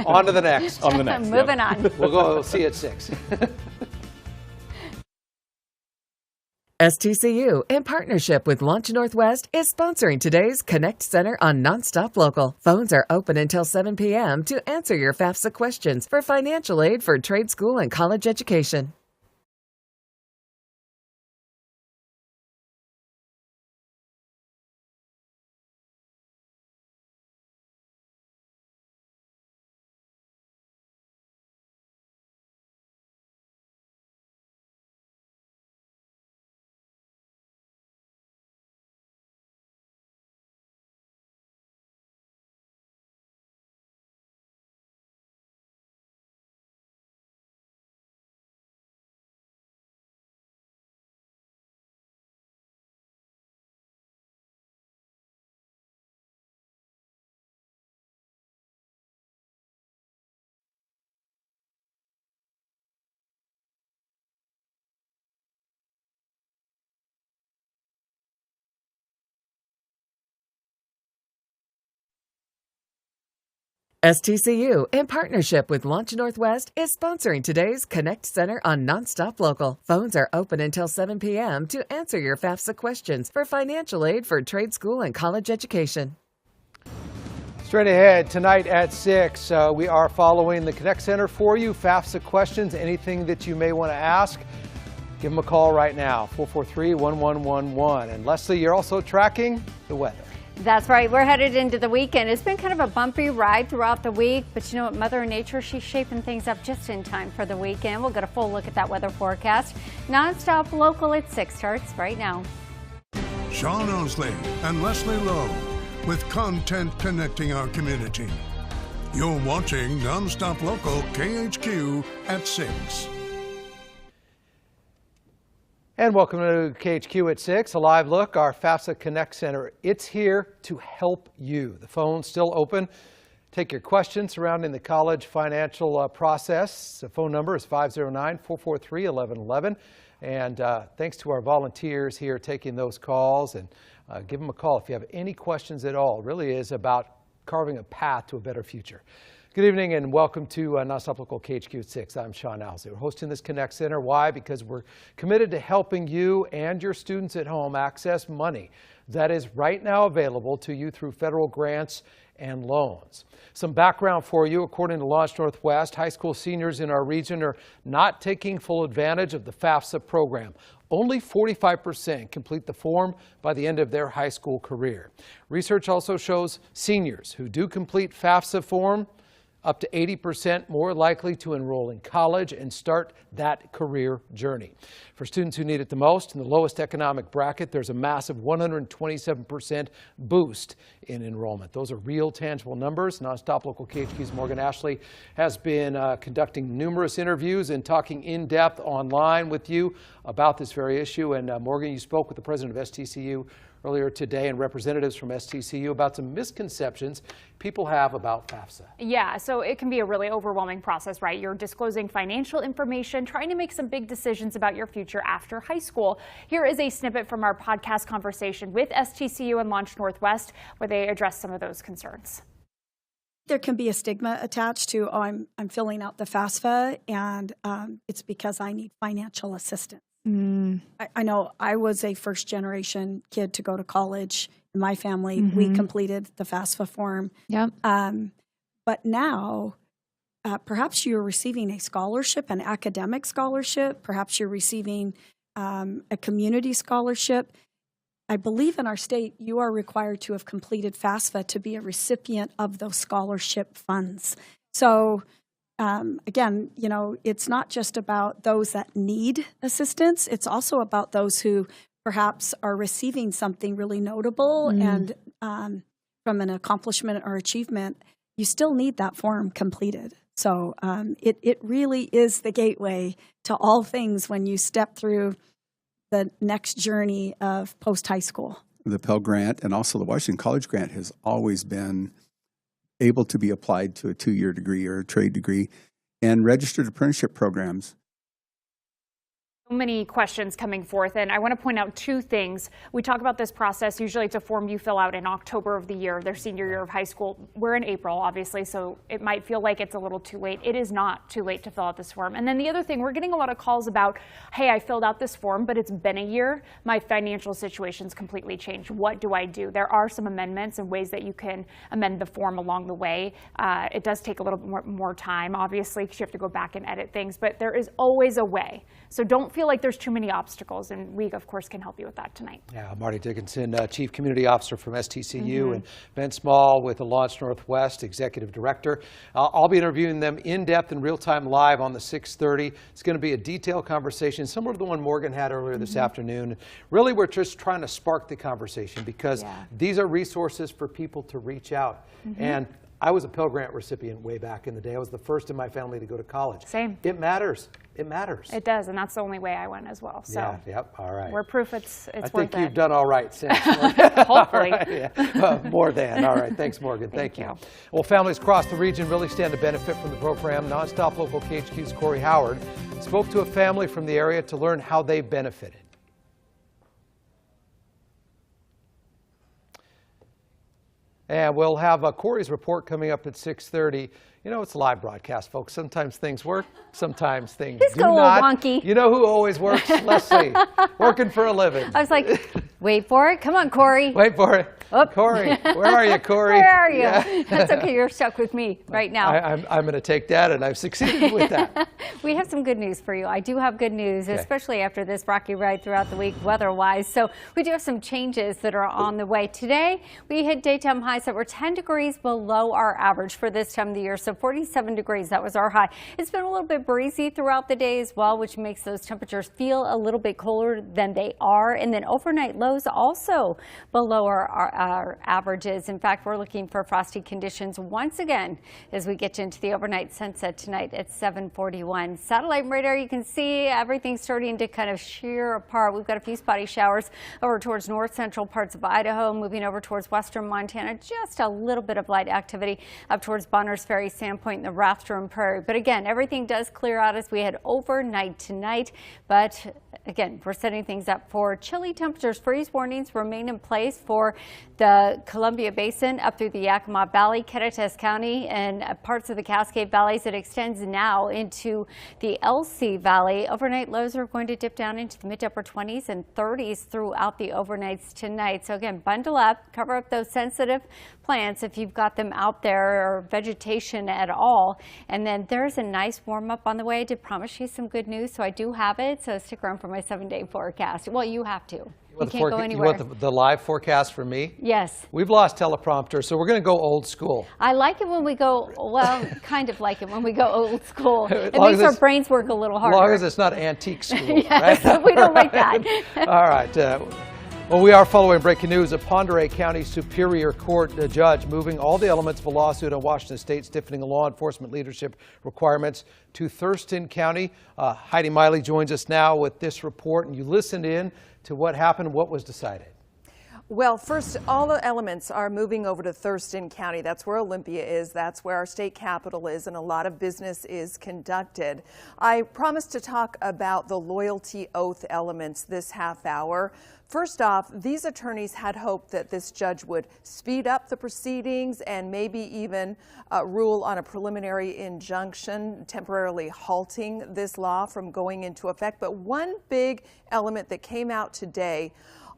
On to the next. On the next. Moving on. We'll see you at 6. STCU, in partnership with Launch Northwest, is sponsoring today's Connect Center on NonStop Local. Phones are open until 7 p.m. to answer your FAFSA questions for financial aid for trade school and college education. STCU, in partnership with Launch Northwest, is sponsoring today's Connect Center on NonStop Local. Phones are open until 7 p.m. to answer your FAFSA questions for financial aid for trade school and college education. Straight ahead, tonight at 6, we are following the Connect Center for you. FAFSA questions, anything that you may want to ask, give them a call right now, 443-1111. And Leslie, you're also tracking the weather. That's right. We're headed into the weekend. It's been kind of a bumpy ride throughout the week, but you know what? Mother Nature, she's shaping things up just in time for the weekend. We'll get a full look at that weather forecast. NonStop Local at 6 starts right now. Sean Osley and Leslie Lowe with content connecting our community. You're watching NonStop Local KHQ at 6. And welcome to KHQ at 6, a live look, our FAFSA Connect Center. It's here to help you. The phone's still open. Take your questions surrounding the college financial process. The phone number is 509-443-1111. And thanks to our volunteers here taking those calls, and give them a call if you have any questions at all. It really is about carving a path to a better future. Good evening and welcome to NonStop Local KHQ at 6. I'm Sean Owsley. We're hosting this Connect Center. Why? Because we're committed to helping you and your students at home access money that is right now available to you through federal grants and loans. Some background for you. According to Launch Northwest, high school seniors in our region are not taking full advantage of the FAFSA program. Only 45% complete the form by the end of their high school career. Research also shows seniors who do complete FAFSA form up to 80% more likely to enroll in college and start that career journey. For students who need it the most, in the lowest economic bracket, there's a massive 127% boost in enrollment. Those are real, tangible numbers. NonStop Local KHQ's Morgan Ashley has been conducting numerous interviews and talking in depth online with you about this very issue. And Morgan, you spoke with the president of STCU earlier today and representatives from STCU about some misconceptions people have about FAFSA. Yeah, so it can be a really overwhelming process, right? You're disclosing financial information, trying to make some big decisions about your future after high school. Here is a snippet from our podcast conversation with STCU and Launch Northwest, where they address some of those concerns. There can be a stigma attached to, oh, I'm filling out the FAFSA and it's because I need financial assistance. I know I was a first-generation kid to go to college. In my family, we completed the FAFSA form. Yep. But now, perhaps you're receiving a scholarship, an academic scholarship. Perhaps you're receiving a community scholarship. I believe in our state, you are required to have completed FAFSA to be a recipient of those scholarship funds. So again, you know, it's not just about those that need assistance. It's also about those who perhaps are receiving something really notable and from an accomplishment or achievement, you still need that form completed. So it really is the gateway to all things when you step through the next journey of post-high school. The Pell Grant and also the Washington College Grant has always been able to be applied to a 2-year degree or a trade degree, and registered apprenticeship programs. Many questions coming forth, and I want to point out two things. We talk about this process. Usually it's a form you fill out in October of the year, their senior year of high school. We're in April, obviously, so it might feel like it's a little too late. It is not too late to fill out this form. And then the other thing, we're getting a lot of calls about, hey, I filled out this form, but it's been a year. My financial situation's completely changed. What do I do? There are some amendments and ways that you can amend the form along the way. It does take a little bit more time, obviously, because you have to go back and edit things, but there is always a way. So don't feel like there's too many obstacles, and we, of course, can help you with that tonight. Yeah, Marty Dickinson, Chief Community Officer from STCU, and Ben Small with the Launch Northwest, Executive Director. I'll be interviewing them in depth and real time live on the 6:30. It's going to be a detailed conversation, similar to the one Morgan had earlier this afternoon. Really, we're just trying to spark the conversation because these are resources for people to reach out. And I was a Pell Grant recipient way back in the day. I was the first in my family to go to college. Same. It matters. It matters. It does, and that's the only way I went as well. So yep, all right. we're proof it's worth it. I think you've done all right since. Hopefully. More than. All right. Thanks, Morgan. Thank you. Well, families across the region really stand to benefit from the program. NonStop Local KHQ's Corey Howard spoke to a family from the area to learn how they benefited. And we'll have Corey's report coming up at 6:30. You know, it's a live broadcast, folks. Sometimes things work, sometimes things do not. Wonky. You know who always works? Leslie, working for a living. I was like, wait for it. Come on, Corey. Wait for it. Oh. Corey, where are you, Corey? Where are you? Yeah. That's okay. You're stuck with me right now. I'm going to take that, and I've succeeded with that. We have some good news for you. I do have good news, especially after this rocky ride throughout the week weather-wise. So we do have some changes that are on the way. Today, we hit daytime highs that were 10 degrees below our average for this time of the year. So 47 degrees, that was our high. It's been a little bit breezy throughout the day as well, which makes those temperatures feel a little bit colder than they are. And then overnight lows also below our averages. In fact, we're looking for frosty conditions once again as we get into the overnight sunset tonight at 7:41. Satellite radar, you can see everything starting to kind of shear apart. We've got a few spotty showers over towards north central parts of Idaho, moving over towards western Montana. Just a little bit of light activity up towards Bonners Ferry, Sandpoint, and the Rathdrum Prairie. But again, everything does clear out as we head overnight tonight. But again, we're setting things up for chilly temperatures. Freeze warnings remain in place for the Columbia Basin up through the Yakima Valley, Kittitas County, and parts of the Cascade Valleys. It extends now into the LC Valley. Overnight lows are going to dip down into the mid to upper 20s and 30s throughout the overnights tonight. So again, bundle up, cover up those sensitive plants if you've got them out there, or vegetation at all. And then there's a nice warm up on the way. I did promise you some good news, so I do have it. So stick around for my 7-day forecast. Well, you have to. You can't go anywhere. You want the live forecast from me? Yes. We've lost teleprompter, so we're going to go old school. I like it when we go, well, kind of like it when we go old school. It makes our brains work a little harder. As long as it's not antique school. Yes, right? we don't like that. All right. Well, we are following breaking news. A Pend Oreille County Superior Court judge moving all the elements of a lawsuit on Washington State stiffening law enforcement leadership requirements to Thurston County. Heidi Miley joins us now with this report, and you listened in to what happened, what was decided. Well, first, all the elements are moving over to Thurston County. That's where Olympia is. That's where our state capital is, and a lot of business is conducted. I promised to talk about the loyalty oath elements this half hour. First off, these attorneys had hoped that this judge would speed up the proceedings and maybe even rule on a preliminary injunction, temporarily halting this law from going into effect. But one big element that came out today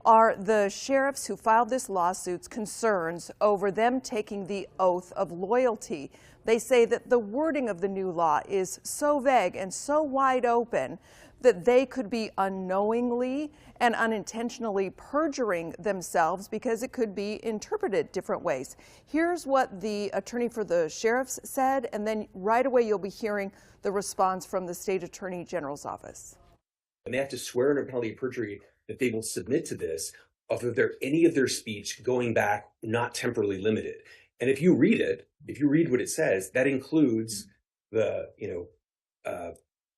are the sheriffs who filed this lawsuit's concerns over them taking the oath of loyalty. They say that the wording of the new law is so vague and so wide open that they could be unknowingly and unintentionally perjuring themselves because it could be interpreted different ways. Here's what the attorney for the sheriffs said, and then right away you'll be hearing the response from the state attorney general's office. And they have to swear under penalty of perjury that they will submit to this of any of their speech going back not temporally limited. And if you read it, if you read what it says, that includes the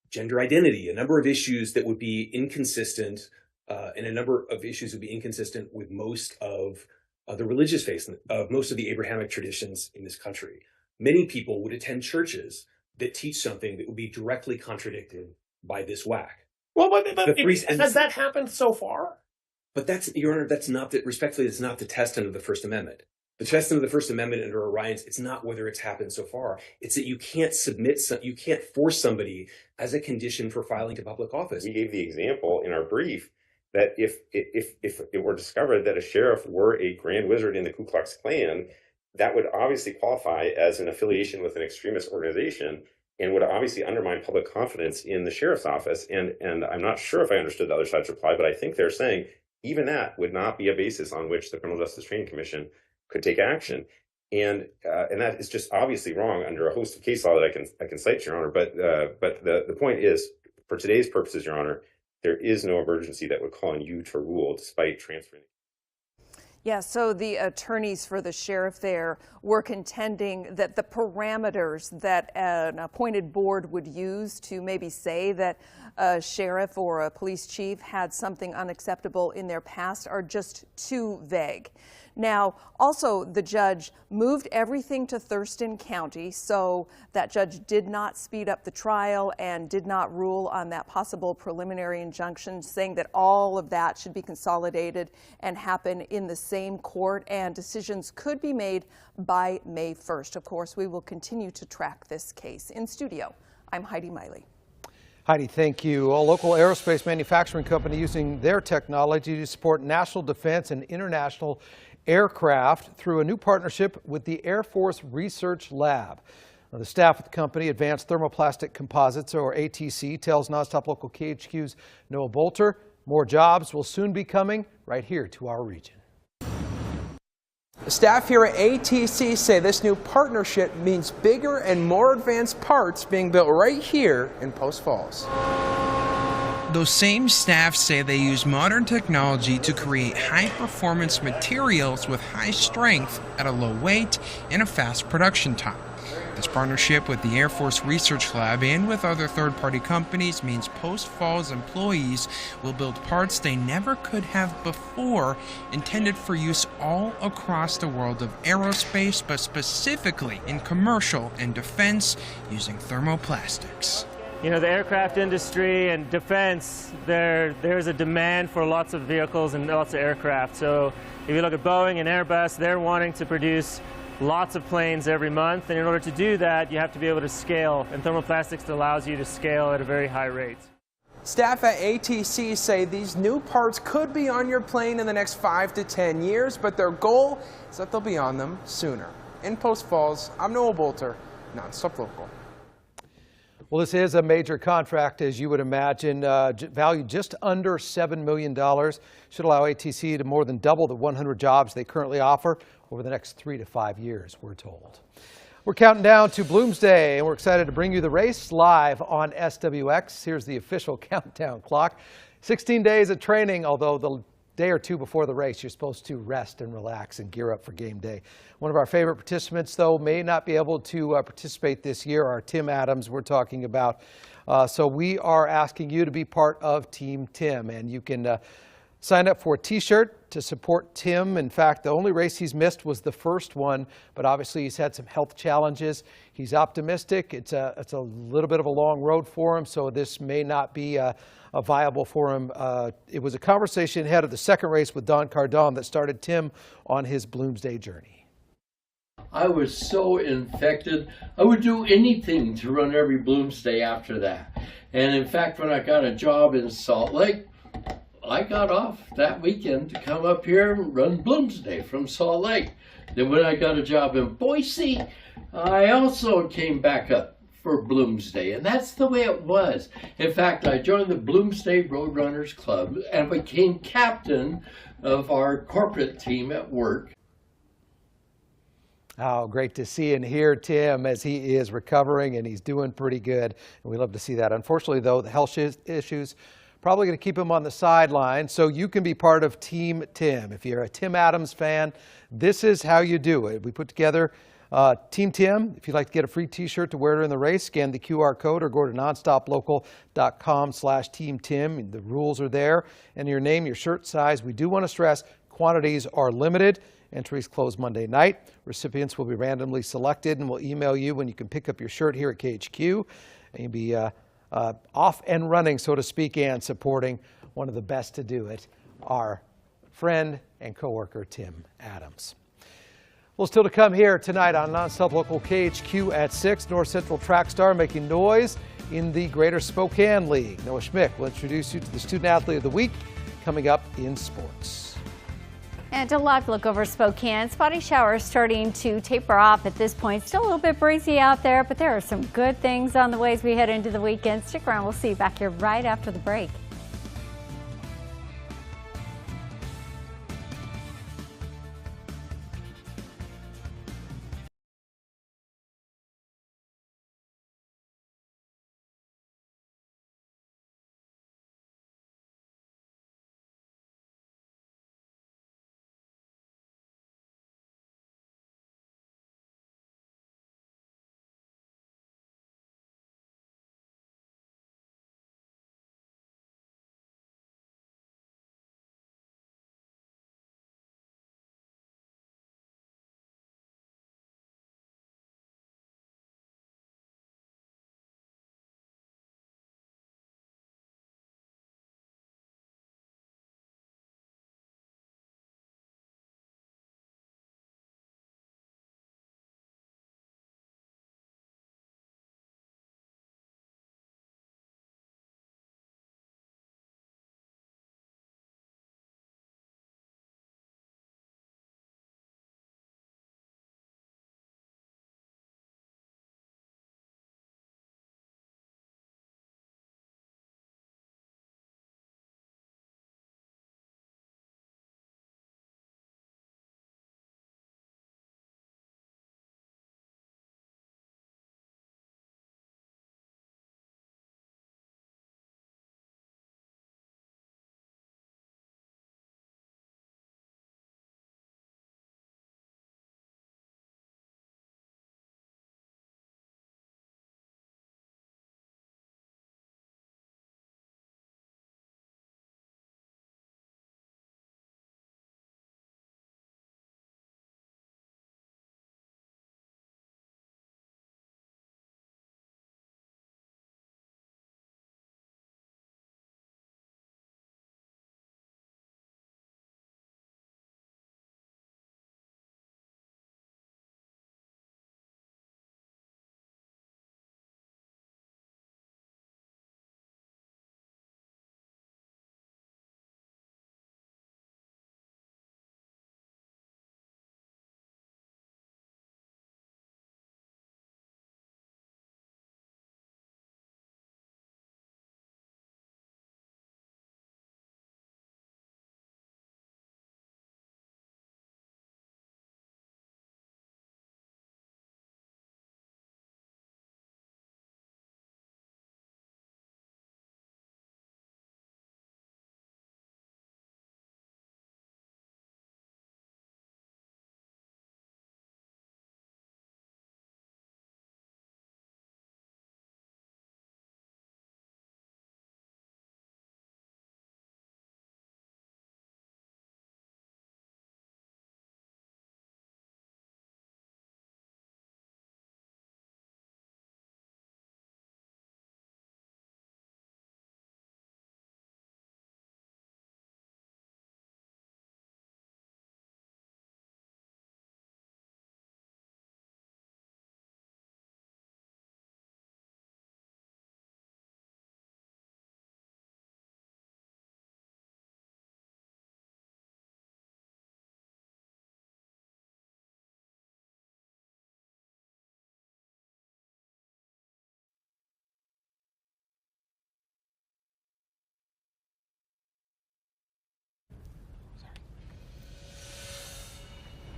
gender identity, a number of issues that would be inconsistent, and a number of issues would be inconsistent with most of the religious faith of most of the Abrahamic traditions in this country. Many people would attend churches that teach something that would be directly contradicted by this whack. Well, but has that happened so far? But that's, Your Honor, that's not respectfully, it's not the test under the First Amendment. The test under the First Amendment under Orion's, it's not whether it's happened so far. It's that you can't you can't force somebody as a condition for filing to public office. We gave the example in our brief that if it were discovered that a sheriff were a grand wizard in the Ku Klux Klan, that would obviously qualify as an affiliation with an extremist organization and would obviously undermine public confidence in the sheriff's office. And I'm not sure if I understood the other side's reply, but I think they're saying even that would not be a basis on which the Criminal Justice Training Commission could take action. And that is just obviously wrong under a host of case law that I can cite, Your Honor. But the point is, for today's purposes, Your Honor, there is no emergency that would call on you to rule despite transferring. Yeah, so the attorneys for the sheriff there were contending that the parameters that an appointed board would use to maybe say that a sheriff or a police chief had something unacceptable in their past are just too vague. Now, also, the judge moved everything to Thurston County, so that judge did not speed up the trial and did not rule on that possible preliminary injunction, saying that all of that should be consolidated and happen in the same court, and decisions could be made by May 1st. Of course, we will continue to track this case. In studio, I'm Heidi Miley. Heidi, thank you. A local aerospace manufacturing company using their technology to support national defense and international aircraft through a new partnership with the Air Force Research Lab. Now, the staff at the company, Advanced Thermoplastic Composites, or ATC, tells NonStop Local KHQ's Noah Bolter more jobs will soon be coming right here to our region. The staff here at ATC say this new partnership means bigger and more advanced parts being built right here in Post Falls. Those same staff say they use modern technology to create high-performance materials with high strength at a low weight and a fast production time. This partnership with the Air Force Research Lab and with other third-party companies means Post Falls employees will build parts they never could have before, intended for use all across the world of aerospace, but specifically in commercial and defense using thermoplastics. You know, the aircraft industry and defense, there's a demand for lots of vehicles and lots of aircraft. So if you look at Boeing and Airbus, they're wanting to produce lots of planes every month. And in order to do that, you have to be able to scale. And thermoplastics allows you to scale at a very high rate. Staff at ATC say these new parts could be on your plane in the next 5 to 10 years, but their goal is that they'll be on them sooner. In Post Falls, I'm Noah Bolter, NonStop Local. Well, this is a major contract, as you would imagine, valued just under $7 million. Should allow ATC to more than double the 100 jobs they currently offer over the next 3 to 5 years, we're told. We're counting down to Bloomsday, and we're excited to bring you the race live on SWX. Here's the official countdown clock. 16 days of training, although the day or two before the race, you're supposed to rest and relax and gear up for game day. One of our favorite participants, though, may not be able to participate this year, our Tim Adams we're talking about. So we are asking you to be part of Team Tim, and you can sign up for a t-shirt to support Tim. In fact, the only race he's missed was the first one, but obviously he's had some health challenges. He's optimistic. It's a little bit of a long road for him, so this may not be viable for him. It was a conversation ahead of the second race with Don Cardone that started Tim on his Bloomsday journey. I was so infected. I would do anything to run every Bloomsday after that. And in fact, when I got a job in Salt Lake, I got off that weekend to come up here and run Bloomsday from Salt Lake. Then when I got a job in Boise, I also came back up for Bloomsday, and that's the way it was. In fact, I joined the Bloomsday Roadrunners Club and became captain of our corporate team at work. Oh, great to see and hear Tim as he is recovering, and he's doing pretty good, and we love to see that. Unfortunately, though, the health issues probably going to keep him on the sideline, so you can be part of Team Tim. If you're a Tim Adams fan, this is how you do it. We put together Team Tim. If you'd like to get a free t-shirt to wear during the race, scan the QR code or go to nonstoplocal.com/Team Tim. The rules are there, and your name, your shirt size. We do want to stress quantities are limited. Entries close Monday night. Recipients will be randomly selected, and we'll email you when you can pick up your shirt here at KHQ. And you'll be off and running, so to speak, and supporting one of the best to do it, our friend and coworker, Tim Adams. Well, still to come here tonight on NonStop Local KHQ at 6, North Central track star making noise in the Greater Spokane League. Noah Schmick will introduce you to the Student Athlete of the Week coming up in sports. And a live look over Spokane. Spotty showers starting to taper off at this point. Still a little bit breezy out there, but there are some good things on the way as we head into the weekend. Stick around. We'll see you back here right after the break.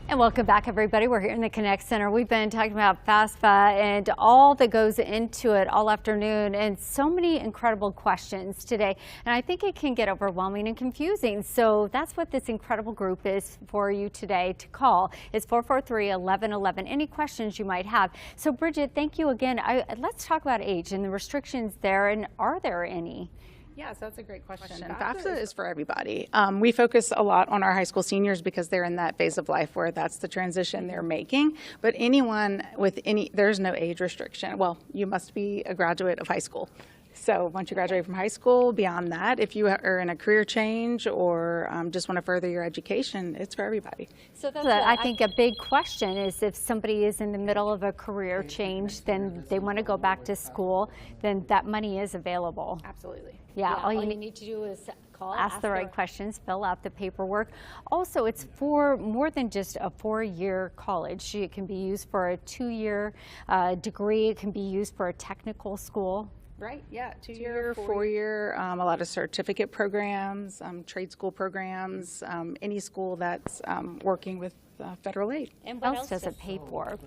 And welcome back, everybody. We're here in the Connect Center. We've been talking about FAFSA and all that goes into it all afternoon, and so many incredible questions today. And I think it can get overwhelming and confusing. So that's what this incredible group is for you today to call. It's 443-1111. Any questions you might have. So Bridget, thank you again. Let's talk about age and the restrictions there, and are there any? Yes, that's a great question. FAFSA is for everybody. We focus a lot on our high school seniors because they're in that phase of life where that's the transition they're making. But anyone with there's no age restriction. Well, you must be a graduate of high school. So once you graduate from high school, beyond that, if you are in a career change or just want to further your education, it's for everybody. So that's I think a big question is if somebody is in the middle of a career change, then they want to go back to school, then that money is available. Absolutely. Yeah, all you need to do is ask the right questions, fill out the paperwork. Also, it's for more than just a 4-year college. It can be used for a 2-year degree. It can be used for a technical school. Right, yeah, 2-year, 4-year, a lot of certificate programs, trade school programs, any school that's working with federal aid. And what else does it pay for?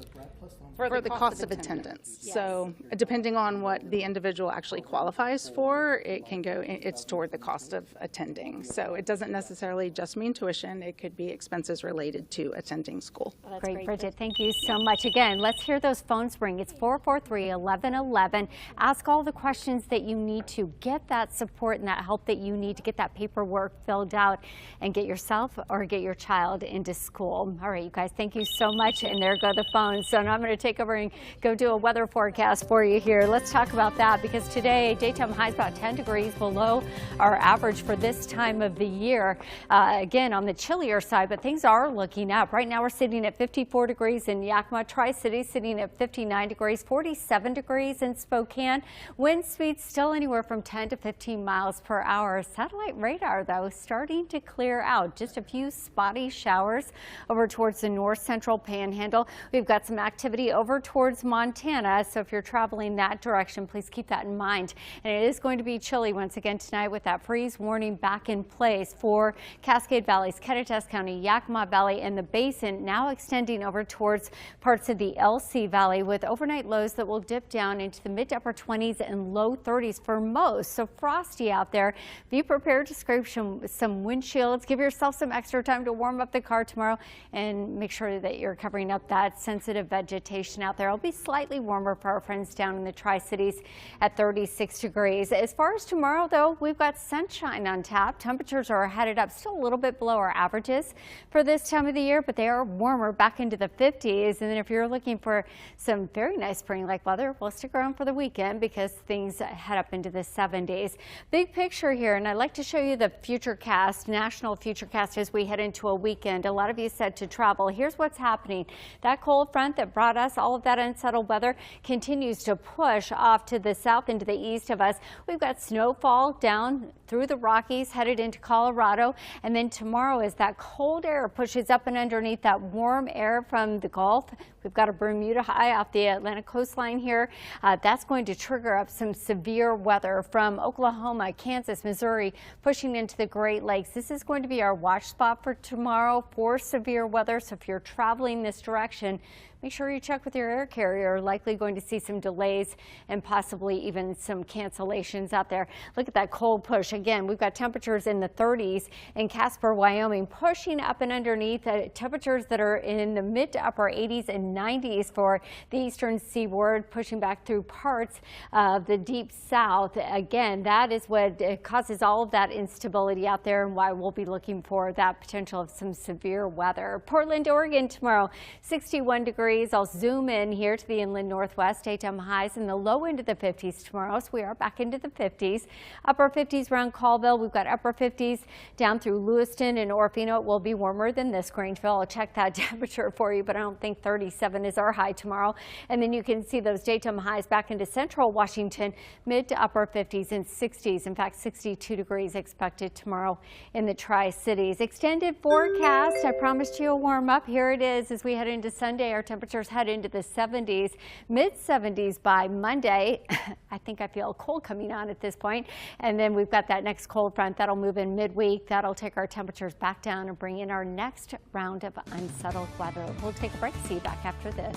For the cost of attendance. Yes. So depending on what the individual actually qualifies for, it can go, it's toward the cost of attending. So it doesn't necessarily just mean tuition. It could be expenses related to attending school. Well, great, Bridget. Thank you so much. Again, let's hear those phones ring. It's 443-1111. Ask all the questions that you need to get that support and that help that you need to get that paperwork filled out and get yourself or get your child into school. All right, you guys, thank you so much. And there go the phones. So now I'm going to take over and go do a weather forecast for you here. Let's talk about that because today daytime highs about 10 degrees below our average for this time of the year. Again, on the chillier side, but things are looking up. Right now we're sitting at 54 degrees in Yakima, Tri-City sitting at 59 degrees, 47 degrees in Spokane. Wind speeds still anywhere from 10 to 15 miles per hour. Satellite radar, though, starting to clear out. Just a few spotty showers over towards the north central panhandle. We've got some activity over towards Montana, so if you're traveling that direction, please keep that in mind. And it is going to be chilly once again tonight with that freeze warning back in place for Cascade Valleys, Ketchikan County, Yakima Valley, and the Basin, now extending over towards parts of the LC Valley with overnight lows that will dip down into the mid to upper 20s and low 30s for most. So frosty out there. Be prepared to scrape some windshields. Give yourself some extra time to warm up the car tomorrow and make sure that you're covering up that sensitive vegetation out there. It'll be slightly warmer for our friends down in the Tri-Cities at 36 degrees. As far as tomorrow, though, we've got sunshine on tap. Temperatures are headed up, still a little bit below our averages for this time of the year, but they are warmer back into the 50s. And then if you're looking for some very nice spring-like weather, we'll stick around for the weekend because things head up into the 70s. Big picture here, and I'd like to show you the futurecast, national futurecast as we head into a weekend. A lot of you said to travel. Here's what's happening. That cold front that brought us all of that unsettled weather continues to push off to the south into the east of us. We've got snowfall down through the Rockies headed into Colorado, and then tomorrow as that cold air pushes up and underneath that warm air from the Gulf, we've got a Bermuda high off the Atlantic coastline here. That's going to trigger up some severe weather from Oklahoma, Kansas, Missouri, pushing into the Great Lakes. This is going to be our watch spot for tomorrow for severe weather. So if you're traveling this direction, make sure you check with your air carrier. Likely going to see some delays and possibly even some cancellations out there. Look at that cold push. Again, we've got temperatures in the 30s in Casper, Wyoming, pushing up and underneath temperatures that are in the mid to upper 80s and 90s for the eastern seaboard, pushing back through parts of the deep south. Again, that is what causes all of that instability out there and why we'll be looking for that potential of some severe weather. Portland, Oregon tomorrow, 61 degrees. I'll zoom in here to the inland northwest. Daytime highs in the low end of the 50s tomorrow, so we are back into the 50s. Upper 50s around Colville. We've got upper 50s down through Lewiston and Orofino. It will be warmer than this. Grangeville, I'll check that temperature for you, but I don't think 37 is our high tomorrow. And then you can see those daytime highs back into central Washington, mid to upper 50s and 60s. In fact, 62 degrees expected tomorrow in the Tri-Cities. Extended forecast. I promised you a warm up. Here it is as we head into Sunday. Our temperatures head into the 70s, mid 70s by Monday. I think I feel cold coming on at this point. And then we've got that next cold front that'll move in midweek. That'll take our temperatures back down and bring in our next round of unsettled weather. We'll take a break. See you back after this.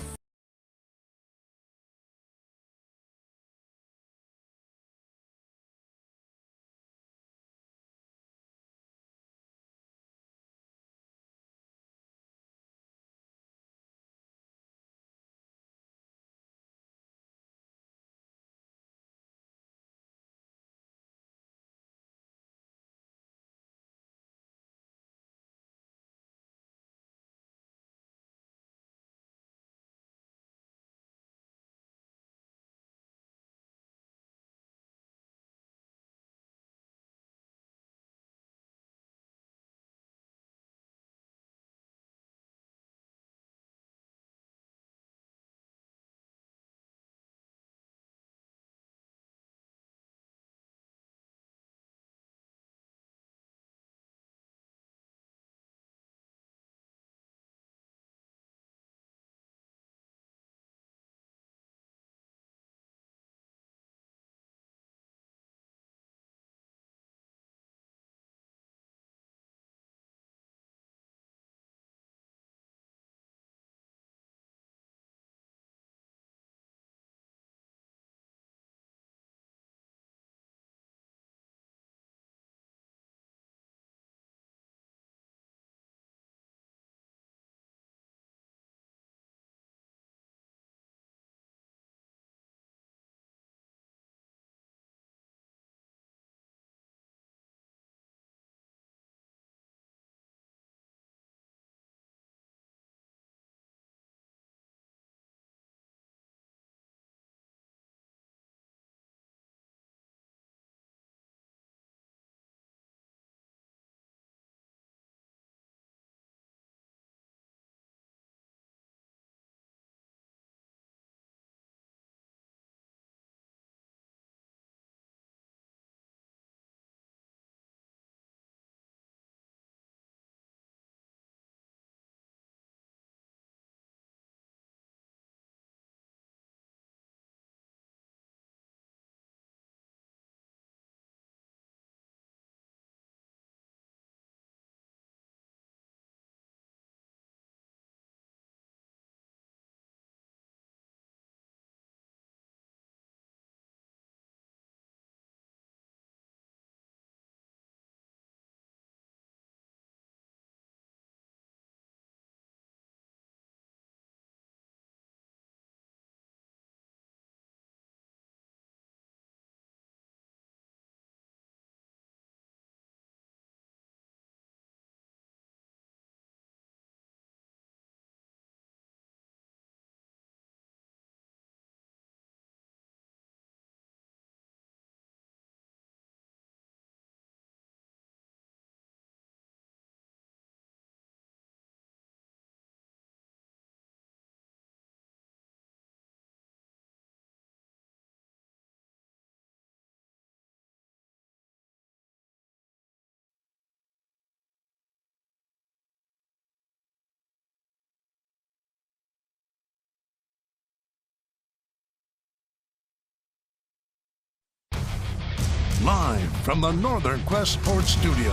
Live from the Northern Quest Sports Studio.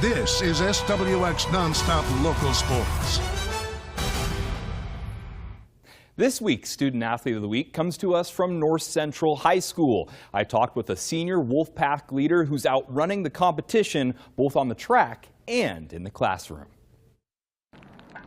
This is SWX NonStop Local Sports. This week's Student Athlete of the Week comes to us from North Central High School. I talked with a senior Wolfpack leader who's out running the competition both on the track and in the classroom.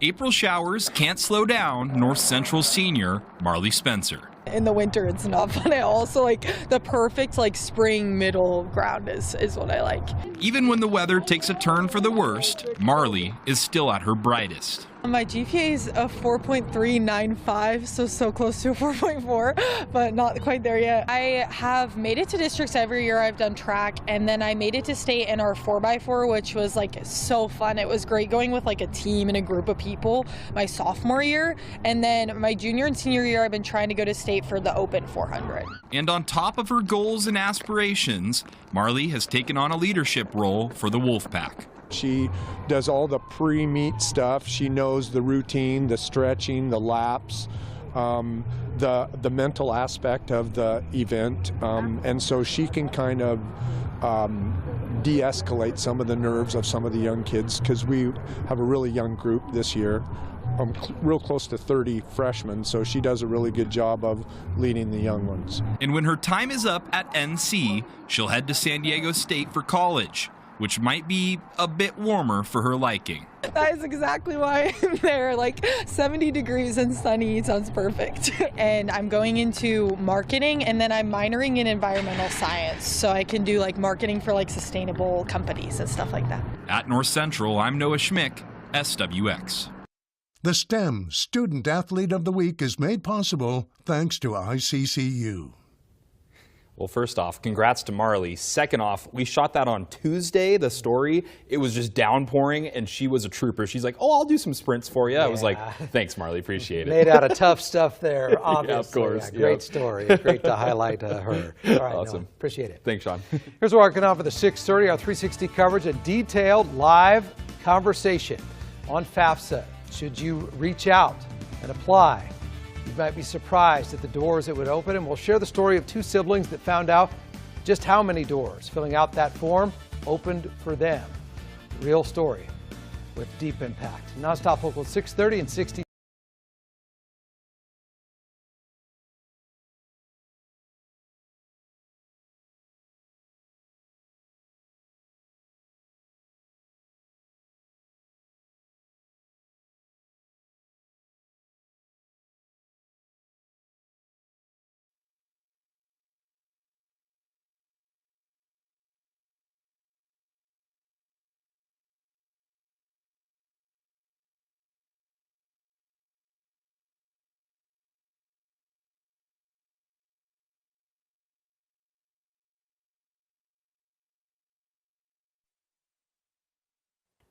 April showers can't slow down North Central senior Marley Spencer. In the winter, it's not fun at all. So the perfect spring middle ground is what I like. Even when the weather takes a turn for the worst, Marley is still at her brightest. My GPA is a 4.395, so close to a 4.4, but not quite there yet. I have made it to districts every year I've done track, and then I made it to state in our 4x4, which was so fun. It was great going with a team and a group of people my sophomore year, and then my junior and senior year I've been trying to go to state for the open 400. And on top of her goals and aspirations, Marley has taken on a leadership role for the Wolfpack. She does all the pre-meet stuff. She knows the routine, the stretching, the laps, the mental aspect of the event, and so she can kind of de-escalate some of the nerves of some of the young kids, because we have a really young group this year, real close to 30 freshmen, so she does a really good job of leading the young ones. And when her time is up at NC, she'll head to San Diego State for college, which might be a bit warmer for her liking. That is exactly why I'm there. 70 degrees and sunny sounds perfect. And I'm going into marketing, and then I'm minoring in environmental science, so I can do marketing for sustainable companies and stuff like that. At North Central, I'm Noah Schmick, SWX. The STEM Student Athlete of the Week is made possible thanks to ICCU. Well, first off, congrats to Marley. Second off, we shot that on Tuesday, the story. It was just downpouring, and she was a trooper. She's like, oh, I'll do some sprints for you. Yeah. I was like, thanks, Marley, appreciate it. Made out of tough stuff there, obviously. Yeah, of course. Yeah, great story. Great to highlight her. All right, awesome. Noah, appreciate it. Thanks, Sean. Here's what we're working on for the 6:30, our 360 coverage, a detailed live conversation on FAFSA. Should you reach out and apply? You might be surprised at the doors it would open, and we'll share the story of two siblings that found out just how many doors filling out that form opened for them. Real story with deep impact. NonStop Local 6:30 and 60.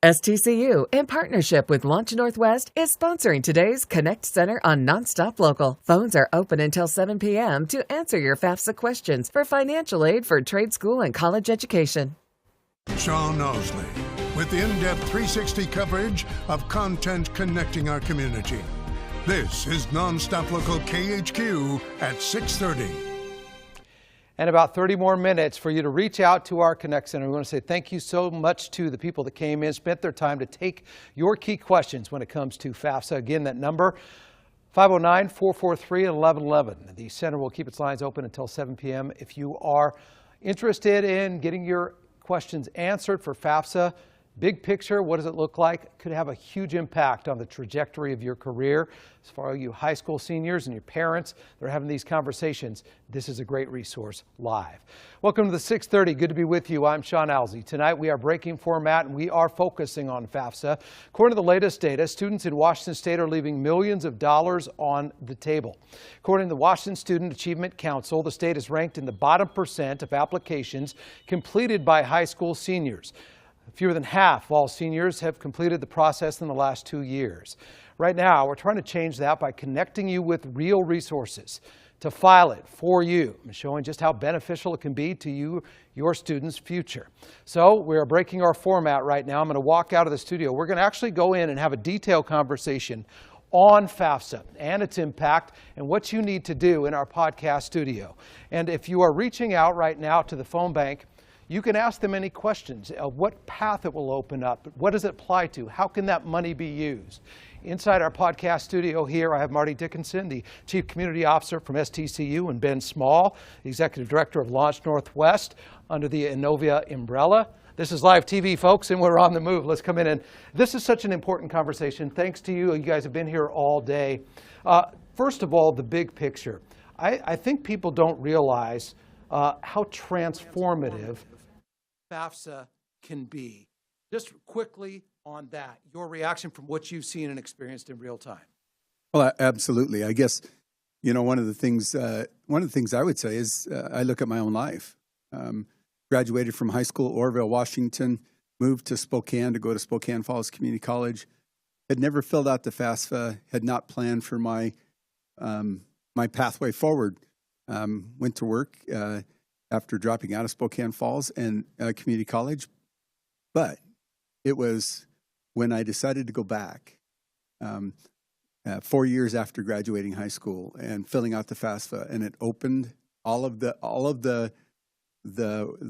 STCU, in partnership with Launch Northwest, is sponsoring today's Connect Center on NonStop Local. Phones are open until 7 p.m. to answer your FAFSA questions for financial aid for trade school and college education. Sean Osley with in-depth 360 coverage of content connecting our community. This is NonStop Local KHQ at 6:30. And about 30 more minutes for you to reach out to our Connect Center. We want to say thank you so much to the people that came in, spent their time to take your key questions when it comes to FAFSA. Again, that number, 509-443-1111. The center will keep its lines open until 7 p.m. If you are interested in getting your questions answered for FAFSA, big picture, what does it look like? Could have a huge impact on the trajectory of your career. As far as you high school seniors and your parents that are having these conversations, this is a great resource live. Welcome to the 6:30. Good to be with you. I'm Sean Alsey. Tonight we are breaking format and we are focusing on FAFSA. According to the latest data, students in Washington State are leaving millions of dollars on the table. According to the Washington Student Achievement Council, the state is ranked in the bottom % of applications completed by high school seniors. Fewer than half of all seniors have completed the process in the last 2 years. Right now, we're trying to change that by connecting you with real resources to file it for you and showing just how beneficial it can be to you, your students' future. So we are breaking our format right now. I'm going to walk out of the studio. We're going to actually go in and have a detailed conversation on FAFSA and its impact and what you need to do in our podcast studio. And if you are reaching out right now to the phone bank, you can ask them any questions. What path it will open up? What does it apply to? How can that money be used? Inside our podcast studio here, I have Marty Dickinson, the Chief Community Officer from STCU, and Ben Small, the Executive Director of Launch Northwest under the Innovia umbrella. This is live TV, folks, and we're on the move. Let's come in. And this is such an important conversation. Thanks to you. You guys have been here all day. First of all, the big picture. I think people don't realize how transformative FAFSA can be. Just quickly on that, your reaction from what you've seen and experienced in real time. Well, absolutely. I guess, you know, one of the things I would say is I look at my own life. Graduated from high school, Orville, Washington, moved to Spokane to go to Spokane Falls Community College. Had never filled out the FAFSA, had not planned for my my pathway forward. Went to work after dropping out of Spokane Falls and Community College. But it was when I decided to go back 4 years after graduating high school and filling out the FAFSA, and it opened all of the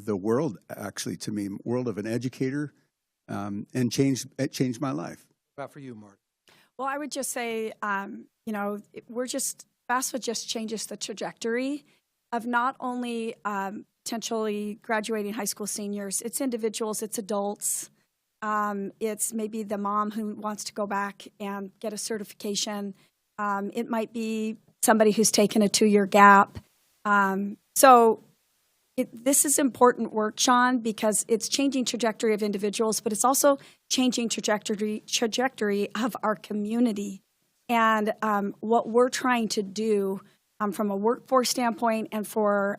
world, actually, to me, world of an educator, and it changed my life. How about for you, Mark? Well, I would just say, you know, FAFSA just changes the trajectory of not only potentially graduating high school seniors, it's individuals, it's adults, it's maybe the mom who wants to go back and get a certification. It might be somebody who's taken a 2-year gap. This is important work, Sean, because it's changing trajectory of individuals, but it's also changing trajectory of our community. And what we're trying to do from a workforce standpoint and for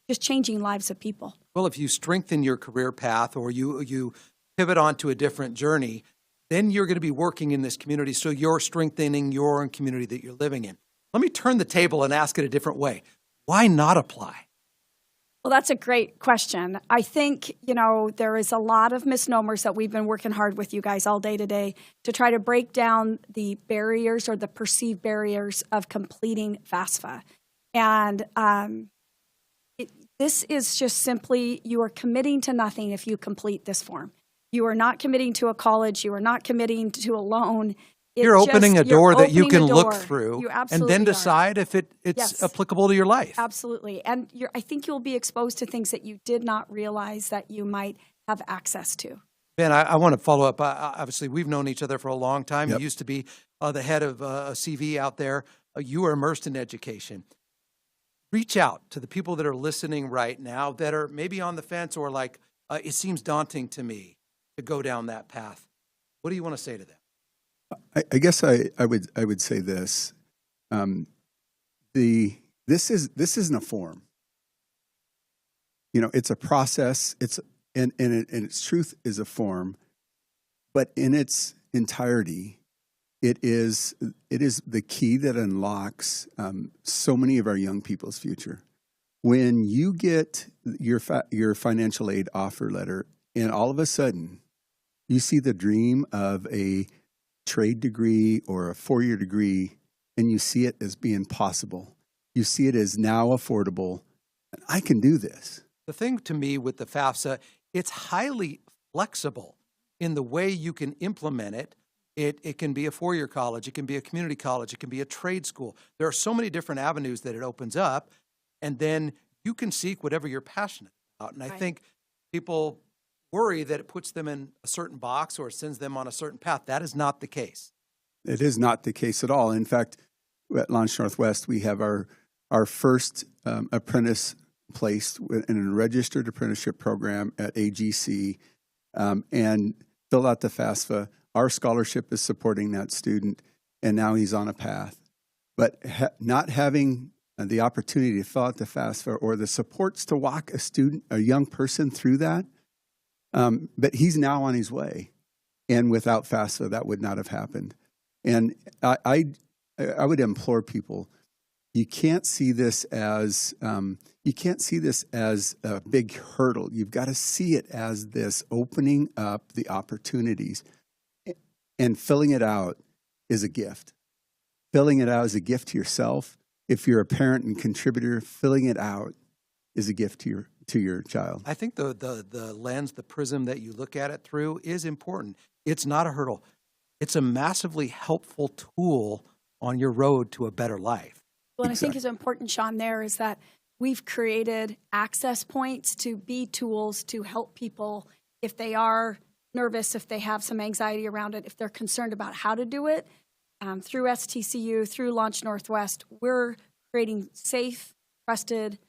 just changing lives of people. Well, if you strengthen your career path or you pivot onto a different journey, then you're going to be working in this community, so you're strengthening your own community that you're living in. Let me turn the table and ask it a different way. Why not apply? Well, that's a great question. I think, you know, there is a lot of misnomers that we've been working hard with you guys all day today to try to break down the barriers or the perceived barriers of completing FAFSA. And this is just simply, you are committing to nothing if you complete this form. You are not committing to a college. You are not committing to a loan. You're opening a door that you can look through and then decide if it's applicable to your life. Absolutely. And I think you'll be exposed to things that you did not realize that you might have access to. Ben, I want to follow up. Obviously, we've known each other for a long time. Yep. You used to be the head of a CV out there. You are immersed in education. Reach out to the people that are listening right now that are maybe on the fence or like, it seems daunting to me to go down that path. What do you want to say to them? I guess I would say this. This isn't a form. You know, it's a process. And its truth is a form, but in its entirety, it is the key that unlocks so many of our young people's future. When you get your financial aid offer letter, and all of a sudden, you see the dream of a trade degree or a 4-year degree, and you see it as being possible. You see it as now affordable. I can do this. The thing to me with the FAFSA, it's highly flexible in the way you can implement it. It can be a 4-year college. It can be a community college. It can be a trade school. There are so many different avenues that it opens up, and then you can seek whatever you're passionate about. And I think people worry that it puts them in a certain box or sends them on a certain path. That is not the case. It is not the case at all. In fact, at Launch Northwest, we have our first apprentice placed in a registered apprenticeship program at AGC and filled out the FAFSA. Our scholarship is supporting that student, and now he's on a path. But not having the opportunity to fill out the FAFSA or the supports to walk a young person through that, but he's now on his way. And without FAFSA, that would not have happened. And I would implore people, you can't see this as a big hurdle. You've got to see it as this opening up the opportunities, and filling it out is a gift. filling it out is a gift to yourself. If you're a parent and contributor, filling it out is a gift to your child. I think the lens, the prism that you look at it through is important. It's not a hurdle. It's a massively helpful tool on your road to a better life. What I think is important, Sean, there is that we've created access points to be tools to help people if they are nervous, if they have some anxiety around it, if they're concerned about how to do it. Through STCU, through Launch Northwest, we're creating safe, trusted,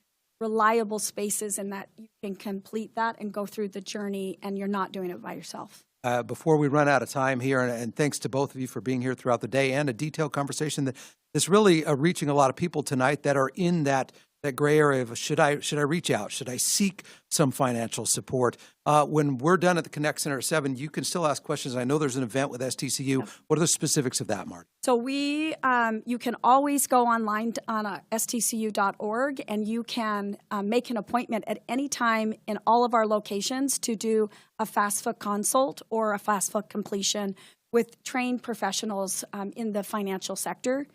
reliable spaces in that you can complete that and go through the journey, and you're not doing it by yourself. Before we run out of time here, and thanks to both of you for being here throughout the day and a detailed conversation that's really reaching a lot of people tonight that are in that gray area of should I reach out? Should I seek some financial support? When we're done at the Connect Center at 7, you can still ask questions. I know there's an event with STCU. Yep. What are the specifics of that, Mark? So you can always go online on stcu.org, and you can make an appointment at any time in all of our locations to do a FAFSA consult or a FAFSA completion with trained professionals in the financial sector.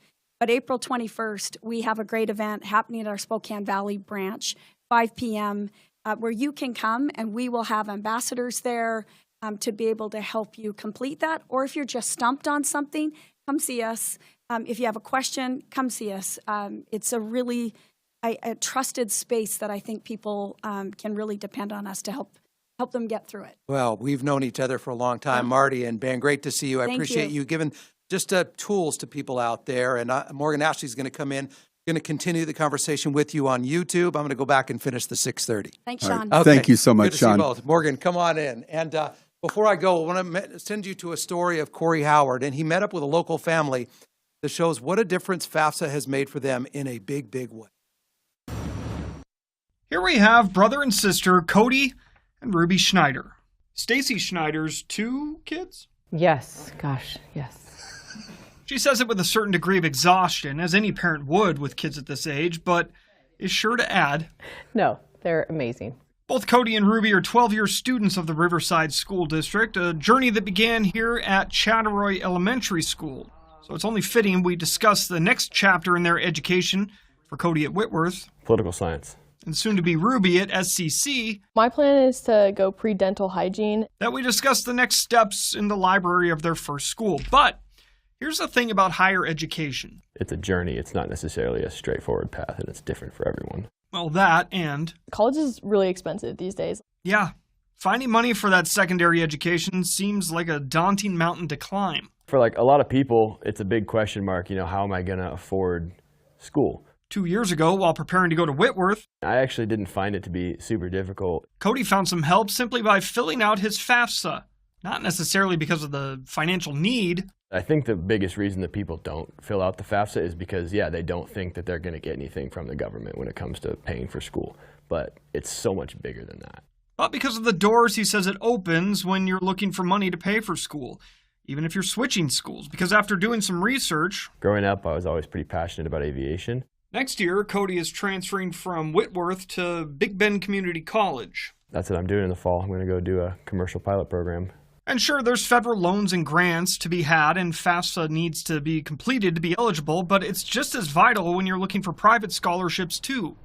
But April 21st, we have a great event happening at our Spokane Valley branch, 5 p.m., where you can come, and we will have ambassadors there to be able to help you complete that. Or if you're just stumped on something, come see us. If you have a question, come see us. It's a really a trusted space that I think people can really depend on us to help them get through it. Well, we've known each other for a long time, Marty and Ben. Great to see you. I appreciate you giving just tools to people out there. And Morgan Ashley's going to come in, going to continue the conversation with you on YouTube. I'm going to go back and finish the 6:30. Thanks, Sean. Right. Okay. Thank you so much, Good to Sean. see you both. Morgan, come on in. And before I go, I want to send you to a story of Corey Howard. And he met up with a local family that shows what a difference FAFSA has made for them in a big, big way. Here we have brother and sister Cody and Ruby Schneider. Stacy Schneider's 2 kids? Yes, gosh, yes. She says it with a certain degree of exhaustion, as any parent would with kids at this age, but is sure to add, no, they're amazing. Both Cody and Ruby are 12-year students of the Riverside School District, a journey that began here at Chattaroy Elementary School. So it's only fitting we discuss the next chapter in their education for Cody at Whitworth. Political science. And soon to be Ruby at SCC. My plan is to go pre-dental hygiene. That we discuss the next steps in the library of their first school. But here's the thing about higher education. It's a journey. It's not necessarily a straightforward path, and it's different for everyone. Well, that and college is really expensive these days. Yeah. Finding money for that secondary education seems like a daunting mountain to climb. For a lot of people, it's a big question mark, how am I going to afford school? 2 years ago, while preparing to go to Whitworth, I actually didn't find it to be super difficult. Cody found some help simply by filling out his FAFSA. Not necessarily because of the financial need. I think the biggest reason that people don't fill out the FAFSA is because, they don't think that they're going to get anything from the government when it comes to paying for school. But it's so much bigger than that. But because of the doors he says it opens when you're looking for money to pay for school, even if you're switching schools. Because after doing some research... Growing up, I was always pretty passionate about aviation. Next year, Cody is transferring from Whitworth to Big Bend Community College. That's what I'm doing in the fall. I'm going to go do a commercial pilot program. And sure, there's federal loans and grants to be had, and FAFSA needs to be completed to be eligible, but it's just as vital when you're looking for private scholarships, too.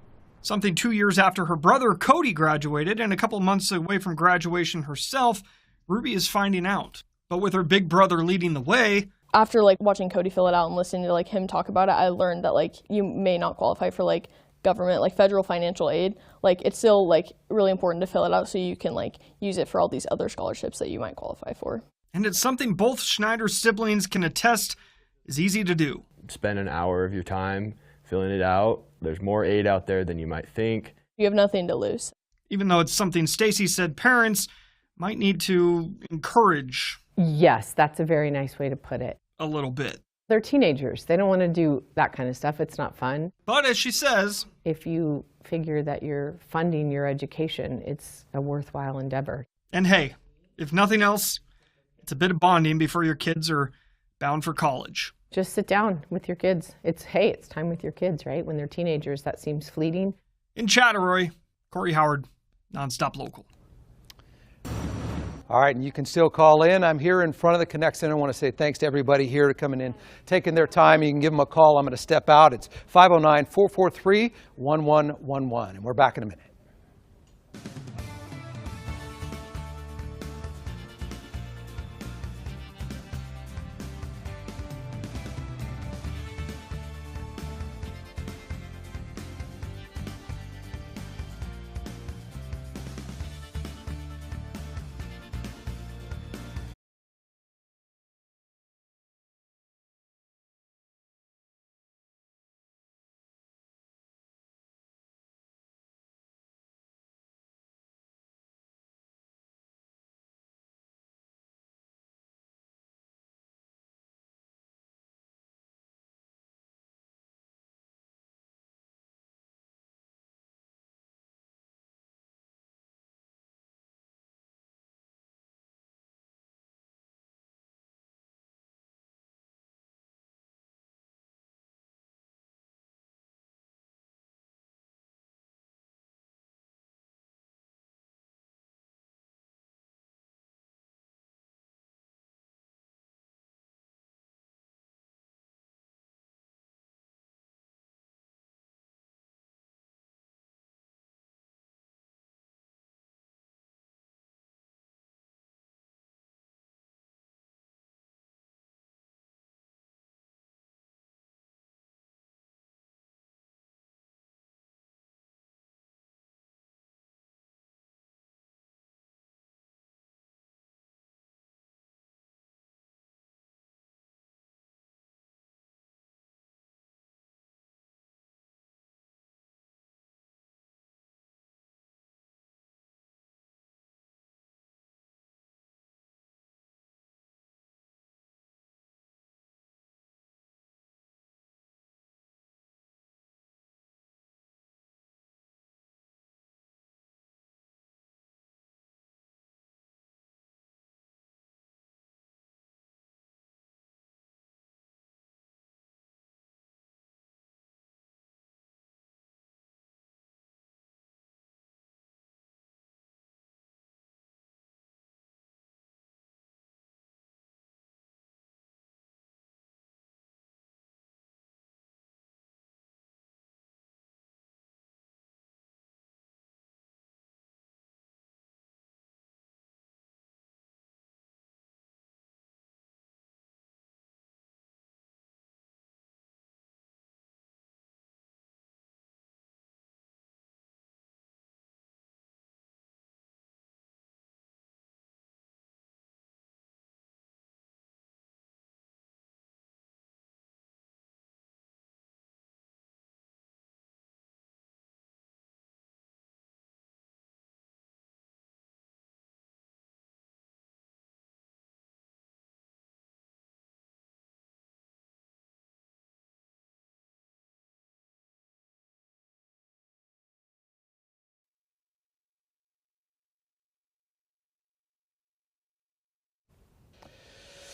Something 2 years after her brother, Cody, graduated, and a couple months away from graduation herself, Ruby is finding out. But with her big brother leading the way... After watching Cody fill it out and listening to him talk about it, I learned that you may not qualify for government, federal financial aid. It's still really important to fill it out so you can use it for all these other scholarships that you might qualify for. And it's something both Schneider siblings can attest is easy to do. Spend an hour of your time filling it out. There's more aid out there than you might think. You have nothing to lose. Even though it's something Stacy said parents might need to encourage. Yes, that's a very nice way to put it. A little bit. They're teenagers. They don't want to do that kind of stuff. It's not fun. But as she says, if you figure that you're funding your education, it's a worthwhile endeavor. And hey, if nothing else, it's a bit of bonding before your kids are bound for college. Just sit down with your kids. It's time with your kids, right? When they're teenagers, that seems fleeting. In Chattaroy, Corey Howard, NonStop Local. All right, and you can still call in. I'm here in front of the Connect Center. I want to say thanks to everybody here to coming in, taking their time. You can give them a call. I'm going to step out. It's 509-443-1111, and we're back in a minute.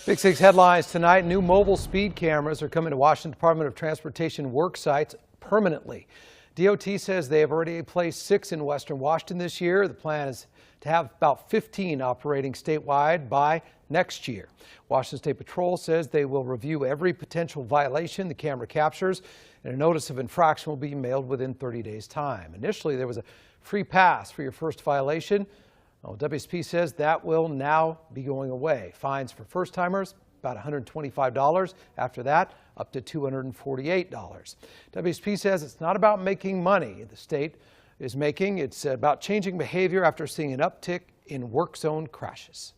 Big Six headlines tonight. New mobile speed cameras are coming to Washington Department of Transportation work sites permanently. DOT says they have already placed 6 in Western Washington this year. The plan is to have about 15 operating statewide by next year. Washington State Patrol says they will review every potential violation the camera captures, and a notice of infraction will be mailed within 30 days' time. Initially, there was a free pass for your first violation. Well, WSP says that will now be going away. Fines for first-timers, about $125. After that, up to $248. WSP says it's not about making money the state is making. It's about changing behavior after seeing an uptick in work zone crashes.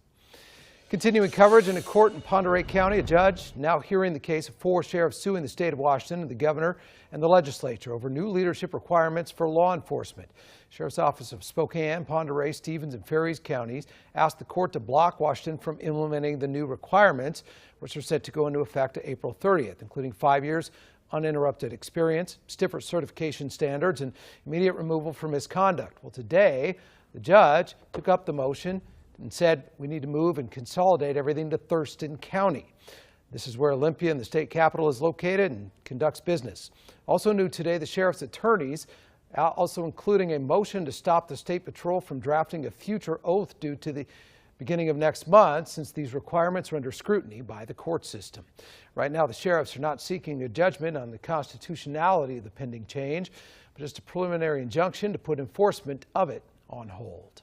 Continuing coverage in a court in Ponderay County, a judge now hearing the case of 4 sheriffs suing the state of Washington and the governor and the legislature over new leadership requirements for law enforcement. Sheriff's Office of Spokane, Ponderay, Stevens, and Ferries counties asked the court to block Washington from implementing the new requirements, which are set to go into effect April 30th, including 5 years uninterrupted experience, stiffer certification standards, and immediate removal for misconduct. Well, today, the judge took up the motion and said we need to move and consolidate everything to Thurston County. This is where Olympia and the state capitol is located and conducts business. Also new today, the sheriff's attorneys also including a motion to stop the State Patrol from drafting a future oath due to the beginning of next month, since these requirements are under scrutiny by the court system. Right now, the sheriffs are not seeking a judgment on the constitutionality of the pending change, but just a preliminary injunction to put enforcement of it on hold.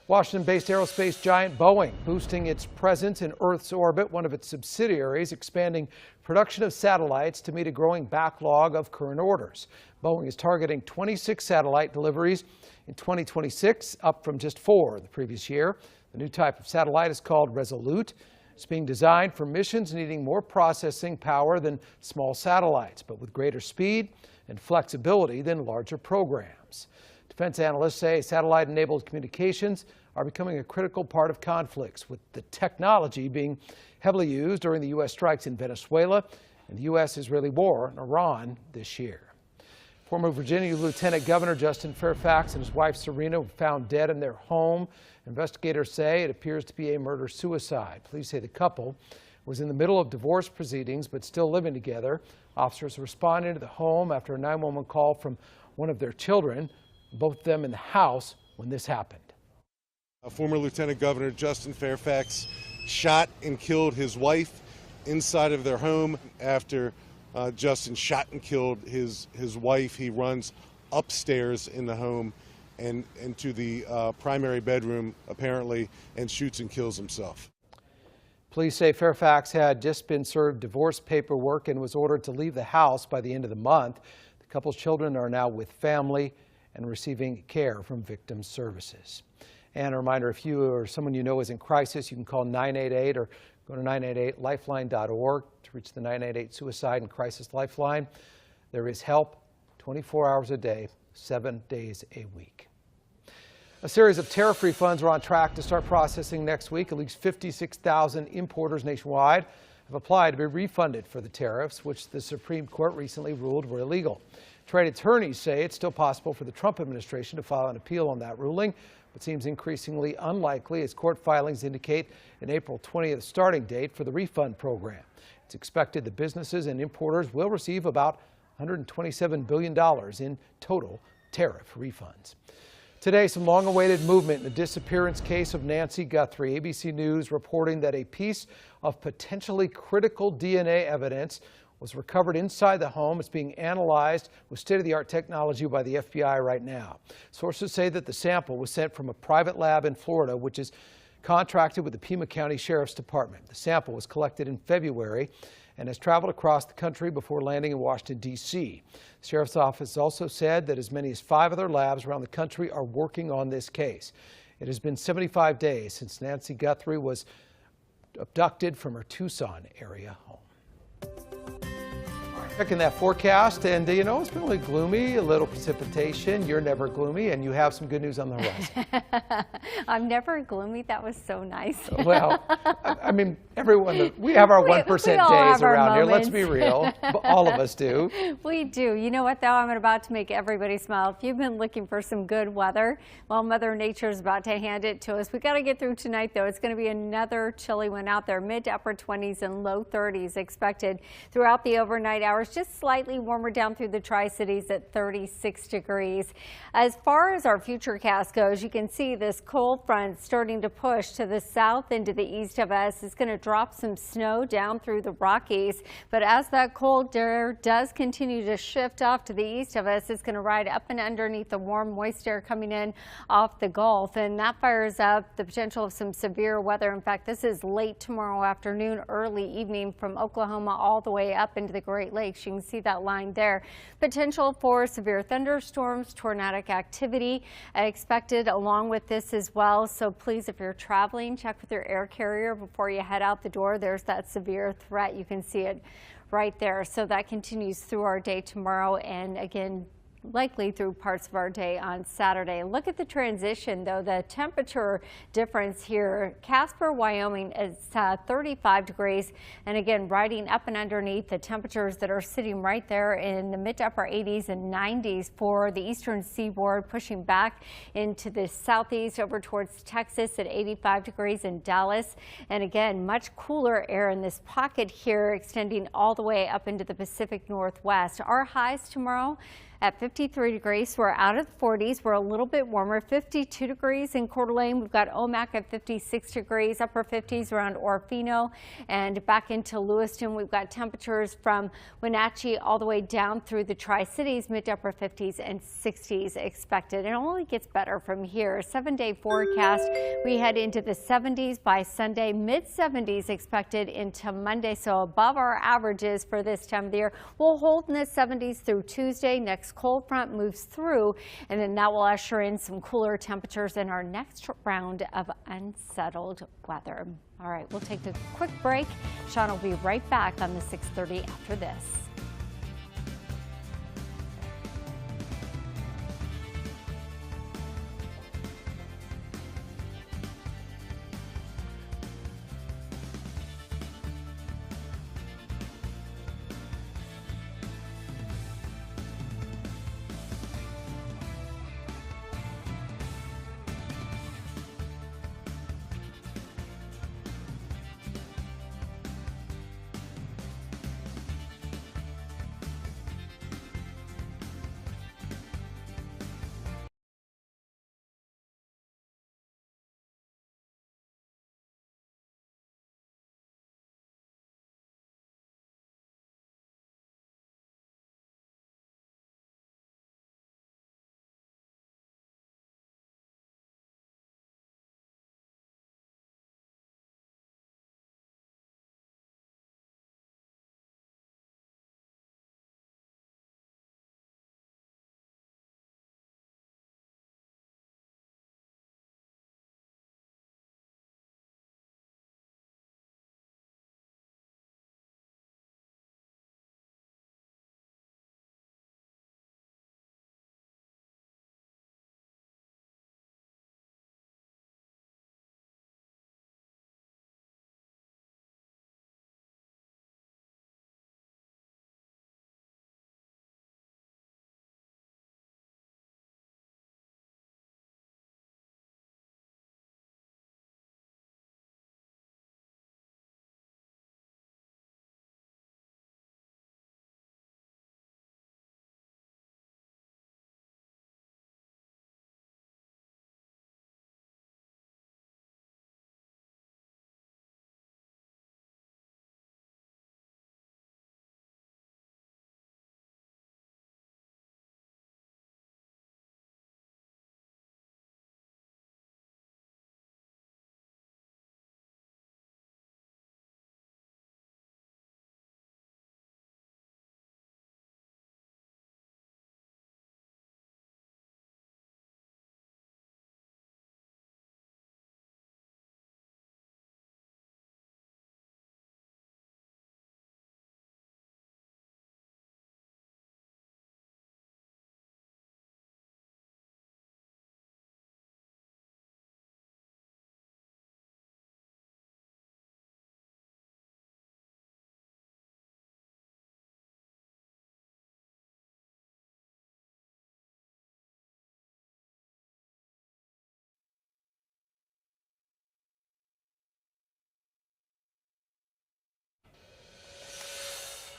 Washington-based aerospace giant Boeing boosting its presence in Earth's orbit, one of its subsidiaries expanding production of satellites to meet a growing backlog of current orders. Boeing is targeting 26 satellite deliveries in 2026, up from just 4 the previous year. The new type of satellite is called Resolute. It's being designed for missions needing more processing power than small satellites, but with greater speed and flexibility than larger programs. Defense analysts say satellite-enabled communications are becoming a critical part of conflicts, with the technology being heavily used during the U.S. strikes in Venezuela and the U.S.-Israeli war in Iran this year. Former Virginia Lieutenant Governor Justin Fairfax and his wife Serena were found dead in their home. Investigators say it appears to be a murder-suicide. Police say the couple was in the middle of divorce proceedings but still living together. Officers responded to the home after a 911 call from one of their children, both of them in the house when this happened. Former Lieutenant Governor Justin Fairfax shot and killed his wife inside of their home. After Justin shot and killed his wife, he runs upstairs in the home and into the primary bedroom, apparently, and shoots and kills himself. Police say Fairfax had just been served divorce paperwork and was ordered to leave the house by the end of the month. The couple's children are now with family and receiving care from victim services. And a reminder, if you or someone you know is in crisis, you can call 988 or go to 988lifeline.org to reach the 988 Suicide and Crisis Lifeline. There is help 24 hours a day, 7 days a week. A series of tariff refunds are on track to start processing next week. At least 56,000 importers nationwide have applied to be refunded for the tariffs, which the Supreme Court recently ruled were illegal. Trade attorneys say it's still possible for the Trump administration to file an appeal on that ruling, but seems increasingly unlikely as court filings indicate an April 20th starting date for the refund program. It's expected that businesses and importers will receive about $127 billion in total tariff refunds. Today, some long-awaited movement in the disappearance case of Nancy Guthrie. ABC News reporting that a piece of potentially critical DNA evidence was recovered inside the home. It's being analyzed with state-of-the-art technology by the FBI right now. Sources say that the sample was sent from a private lab in Florida, which is contracted with the Pima County Sheriff's Department. The sample was collected in February and has traveled across the country before landing in Washington, D.C. The Sheriff's Office also said that as many as 5 other labs around the country are working on this case. It has been 75 days since Nancy Guthrie was abducted from her Tucson area home. Checking that forecast, and you know, it's been a little gloomy, a little precipitation. You're never gloomy, and you have some good news on the horizon. I'm never gloomy. That was so nice. Well, I mean, everyone, we have our 1% days around here. Let's be real. All of us do. We do. You know what, though? I'm about to make everybody smile. If you've been looking for some good weather, well, Mother Nature is about to hand it to us. We got to get through tonight, though. It's going to be another chilly one out there. Mid to upper 20s and low 30s expected throughout the overnight hours. Just slightly warmer down through the Tri-Cities at 36 degrees. As far as our futurecast goes, you can see this cold front starting to push to the south into the east of us. It's going to drop some snow down through the Rockies. But as that cold air does continue to shift off to the east of us, it's going to ride up and underneath the warm, moist air coming in off the Gulf. And that fires up the potential of some severe weather. In fact, this is late tomorrow afternoon, early evening from Oklahoma all the way up into the Great Lakes. You can see that line there. Potential for severe thunderstorms, tornadic activity expected along with this as well. So please, if you're traveling, check with your air carrier before you head out the door. There's that severe threat. You can see it right there. So that continues through our day tomorrow, and again, likely through parts of our day on Saturday. Look at the transition, though. The temperature difference here, Casper, Wyoming is 35 degrees. And again, riding up and underneath the temperatures that are sitting right there in the mid to upper 80s and 90s for the eastern seaboard, pushing back into the southeast over towards Texas at 85 degrees in Dallas. And again, much cooler air in this pocket here, extending all the way up into the Pacific Northwest. Our highs tomorrow at 53 degrees. We're out of the 40s. We're a little bit warmer, 52 degrees in Coeur d'Alene. We've got Omak at 56 degrees, upper 50s around Orofino, and back into Lewiston. We've got temperatures from Wenatchee all the way down through the Tri-Cities, mid to upper 50s and 60s expected. It only gets better from here. 7-day forecast. We head into the 70s by Sunday, mid 70s expected into Monday, so above our averages for this time of the year. We'll hold in the 70s through Tuesday. Next cold front moves through, and then that will usher in some cooler temperatures in our next round of unsettled weather. All right, we'll take a quick break. Sean will be right back on the 6:30 after this.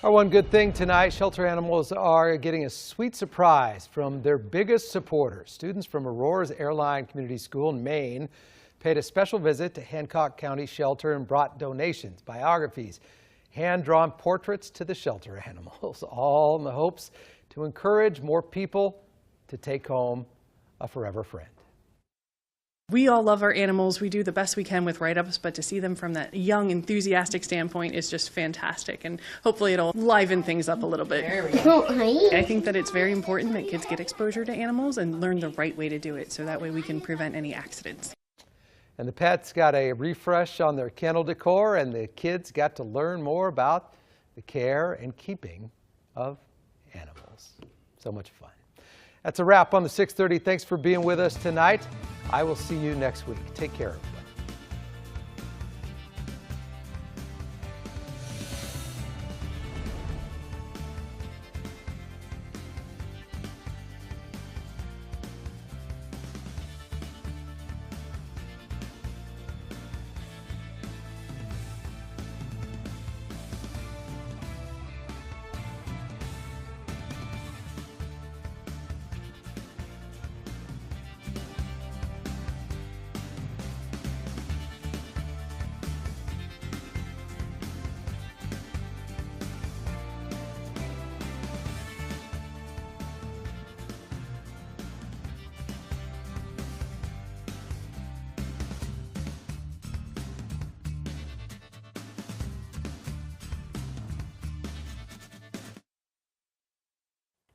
Our one good thing tonight, shelter animals are getting a sweet surprise from their biggest supporters. Students from Aurora's Airline Community School in Maine paid a special visit to Hancock County Shelter and brought donations, biographies, hand-drawn portraits to the shelter animals, all in the hopes to encourage more people to take home a forever friend. We all love our animals. We do the best we can with write-ups, but to see them from that young, enthusiastic standpoint is just fantastic, and hopefully it'll liven things up a little bit. There we go. I think that it's very important that kids get exposure to animals and learn the right way to do it, so that way we can prevent any accidents. And the pets got a refresh on their kennel decor, and the kids got to learn more about the care and keeping of animals. So much fun. That's a wrap on the 6:30. Thanks for being with us tonight. I will see you next week. Take care, everybody.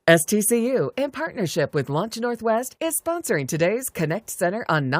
STCU, in partnership with Launch Northwest, is sponsoring today's Connect Center on